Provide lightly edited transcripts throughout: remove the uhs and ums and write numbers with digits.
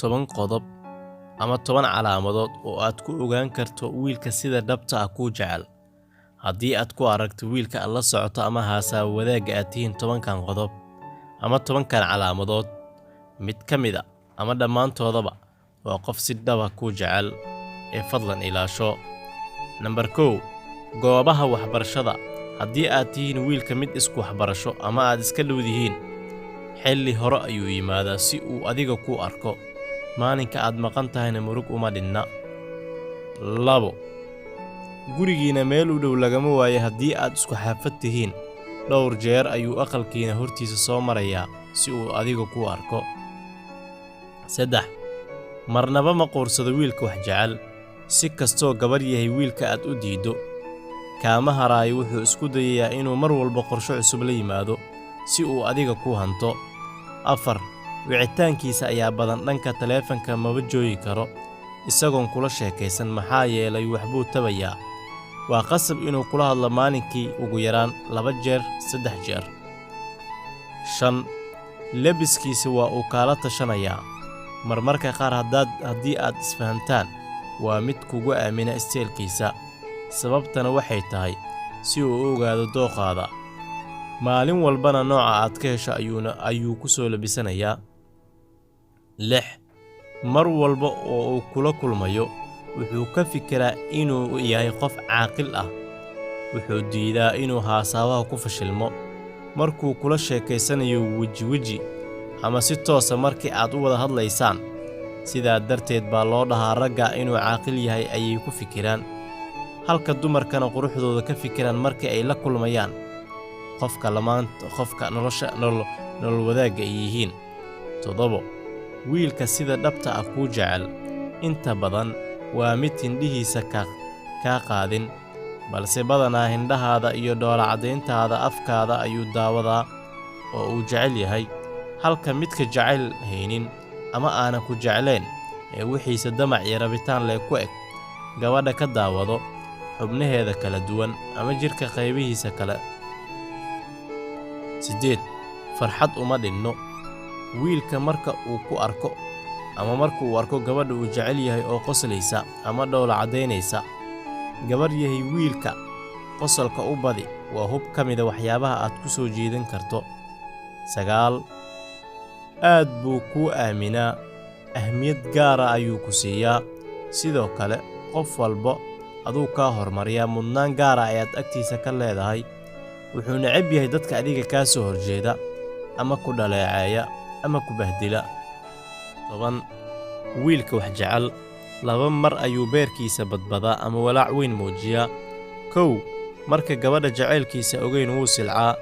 10 qodob ama 10 calaamadood oo aad ku ogaan karto wiilka sida dhabta ah kuu jecel. Haddii aad ku aragto wiilka aad la socoto ama haasawa wadaagga aad tihiin 10kan qodob ama 10kan calaamadood, mid ka mid ah ama dhammaantoodaba waa qof si dhab ah kuu jecel ee fadlan ilaasho. Number 1. Goobaha waxbarashada. Haddii aad tihiin wiilka mid isku waxbarasho ama aad iska dhowdihiin, xilli hore ayuu yimaadaa si uu adiga ku arko. Maalinka aad maqan tahayna murug uma dhinna. 2. Gurigiina meel u dhow lagama waayo haddii aad isku xaafad tihiin. Dhowr jeer ayuu aqalkiina hortiisa soo marayaa si uu adiga ku arko. 3. Marnaba ma quursado wiilka wax jecel. Si kastoo gabar yahay wiilka aad u diido, kaama haraayo wuxuu isku dayayaa inuu mar walba qorshe cusub la yimaado si uu adiga ku hanto. 4. Wicitaankiisa ayaa badan, dhanka taleefanka maba joogi karo isagoon kula sheekaysan maxaa yeelay waxbuu tabayaa. Waa qasab inuu kula hadlo maalinkii ugu yaraan 2 jeer 3 jeer. 5. Lebiskiisa waa uu kaala tashanayaa. Marmarka qaar haddii aad isfahantaan, waa mid kugu aamina isteelkiisa. Sababtana waxay tahay si uu u ogaado dooqaada. Maalin walbana nooca aad ka hesho ayuu ku soo labisanayaa. 6. Mar walba oo uu kula kulmayo, wuxuu ka fikiraa inuu yahay qof caaqil ah. Wuxuu diidaa inuu haasawaha ku fashilmo. Markuu kula sheekaysanayo weji ama si toosa markii aad u wada hadlaysaan. Sidaa darteed baa loo dhahaa ragga inuu caaqil yahay ayay ku fikiraan, halka dumarkana quruxdooda ka fikiraan markii ay la kulmayaan qofka nolol wadaagga ay yihiin. 7. Wiilka sida dhabta ah kuu jecel inta badan waa mid hindhihiisa kaa qaadin, balse badanaa hindhahaada iyo dhoola caddayntaada afkaada ayuu daawadaa oo uu jecel yahay, halka midka jecel haynin ama aanan ku jeclayn ee wixiisa damac iyo rabitaan leh ku eg gabadha ka daawado xubnaheeda kala duwan ama jirka qaybihiisa kale. 8. Farxad uma dhinno. Wiilka marka uu arko gabadha uu jecel yahay oo qoslaysa ama dhoola caddaynaysa. Gabar yahay wiilka qosolka u badi waa hub ka mida waxyaabaha aad ku soo jiidan karto. 9. Aad buu kuu aaminaa. Ahmiyad gaara ayuu ku siiyaa. Sidoo kale qof walba aduu kaa hormariyaa, mudnaan gaara ayaad agtiisa ka leedahay. Wuxuu neceb yahay dadka adiga kaa soo horjeeda ama ku dhaleeceeya ama ku bahdila. 10. Wiilka wax jecel 2 mar ayuu beerkiisa badbadaa ama walaac weyn muujiyaa. 1. Marka gabadha jacaylkiisa ogeyn wuu silcaa.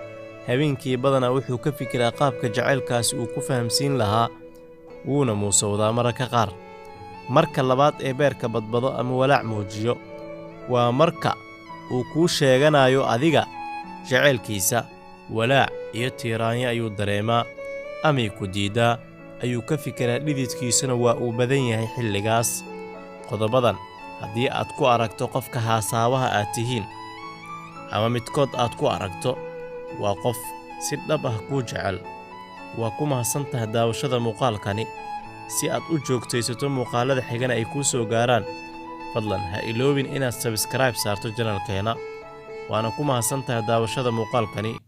Habeenkii badanaa wuxuu ka fikiraa qaabka jacaylkaasi uu ku fahamsiin lahaa, wuuna muusowdaa mararka qaar. Marka 2 ee beerka badbado ama walaac muujiyo, waa marka uu kuu sheeganayo adiga jacaylkiisa. Walaac iyo tiiraanyo ayuu dareemaa amay ku diidaa, ayuu ka fikiraa, dhididkiisuna waa uu badan yahay xilligaas. Qodobadan haddii aad ku aragto qofka haasawaha aad tihiin ama midkood aad ku aragto, waa qof si dhab ah kuu jecel. Waa ku mahadsantahay daawashada muuqaalkani. Si aad u joogtaysato muuqaalada xigana ay kuu soo gaaraan, fadlan ha iloobin inaad subscribe saarto channelkeena. Waana ku mahadsantahay daawashada muuqaalkani.